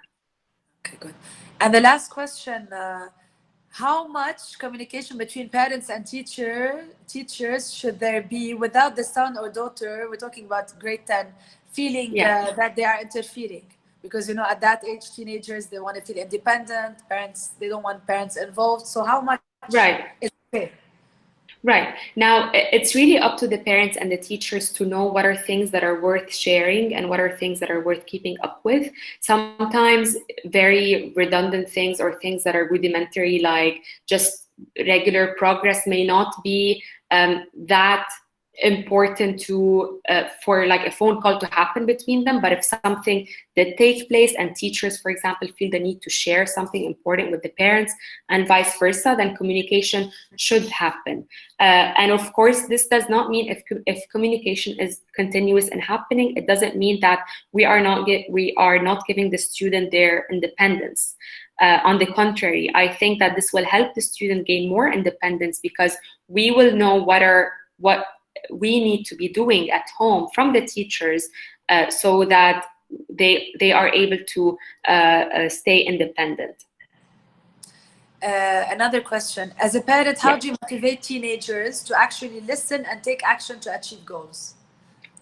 Okay, good. And the last question, how much communication between parents and teachers should there be without the son or daughter, we're talking about grade 10, feeling that they are interfering? Because, at that age, teenagers, they want to feel independent. Parents, they don't want parents involved. So how much is okay? Right. Now, it's really up to the parents and the teachers to know what are things that are worth sharing and what are things that are worth keeping up with. Sometimes very redundant things or things that are rudimentary, like just regular progress, may not be that important to for like a phone call to happen between them. But if something that takes place and teachers, for example, feel the need to share something important with the parents and vice versa, then communication should happen. And of course, this does not mean if communication is continuous and happening, it doesn't mean that we are not giving the student their independence. On the contrary, I think that this will help the student gain more independence, because we will know what we need to be doing at home from the teachers, so that they are able to stay independent. Another question, as a parent, how do you motivate teenagers to actually listen and take action to achieve goals?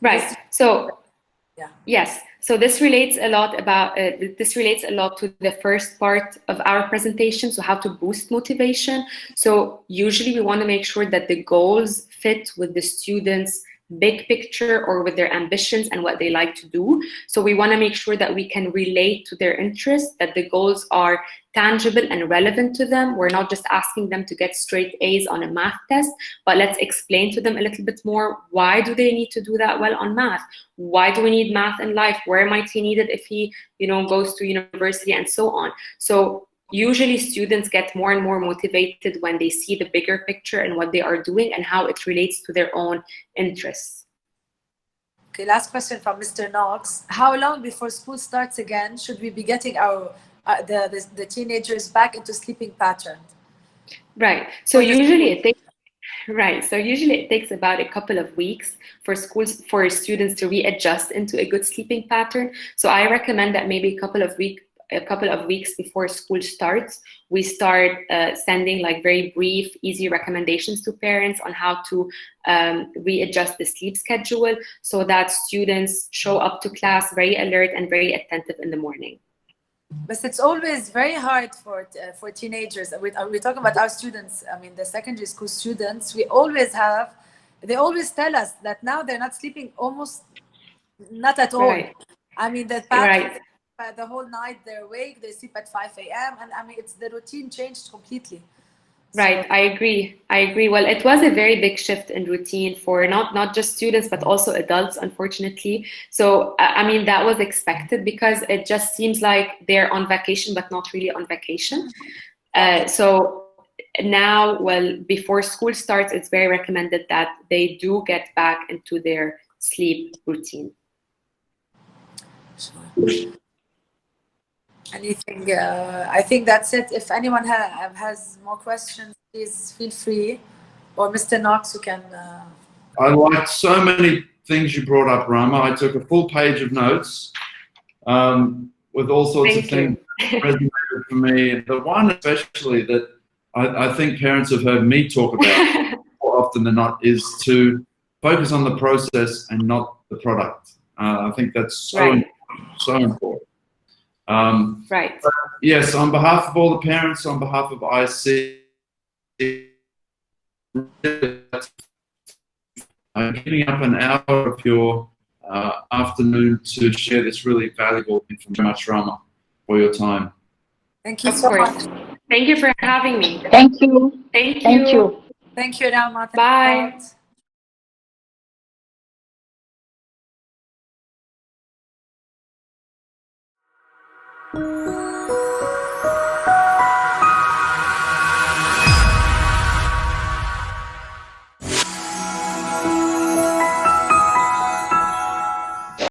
Right. So Yeah. Yes. So this relates a lot to the first part of our presentation. So how to boost motivation. So usually we want to make sure that the goals fit with the students' big picture or with their ambitions and what they like to do. So we want to make sure that we can relate to their interests, that the goals are tangible and relevant to them. We're not just asking them to get straight A's on a math test, but let's explain to them a little bit more. Why do they need to do that well on math? Why do we need math in life? Where might he need it if he, goes to university, and so on. So usually students get more and more motivated when they see the bigger picture and what they are doing and how it relates to their own interests. Okay, last question from Mr. Knox. How long before school starts again should we be getting our the teenagers back into sleeping pattern? Right. So usually it takes about a couple of weeks for students to readjust into a good sleeping pattern. So I recommend that maybe a couple of weeks before school starts, we start sending like very brief, easy recommendations to parents on how to readjust the sleep schedule so that students show up to class very alert and very attentive in the morning. But it's always very hard for teenagers. We're talking about our students. I mean, the secondary school students. They always tell us that now they're not sleeping almost not at all. Right. I mean, the whole night they're awake. They sleep at 5 a.m. and I mean, it's the routine changed completely. Right, I agree. Well, it was a very big shift in routine for not just students, but also adults, unfortunately. So, I mean, that was expected because it just seems like they're on vacation, but not really on vacation. So now, well, before school starts, it's very recommended that they do get back into their sleep routine. Sure. Anything? I think that's it. If anyone has more questions, please feel free. Or Mr. Knox, who can. I liked so many things you brought up, Rama. I took a full page of notes with all sorts of things that resonated for me. The one especially that I think parents have heard me talk about more often than not is to focus on the process and not the product. I think that's so important. Right. Yes, on behalf of all the parents, on behalf of IC, giving up an hour of your afternoon to share this really valuable information. Very much, Rama, for your time. Thank you so much. Thank you for having me. Thank you. Thank you. Thank you. Thank you, Rama. Bye. Bye.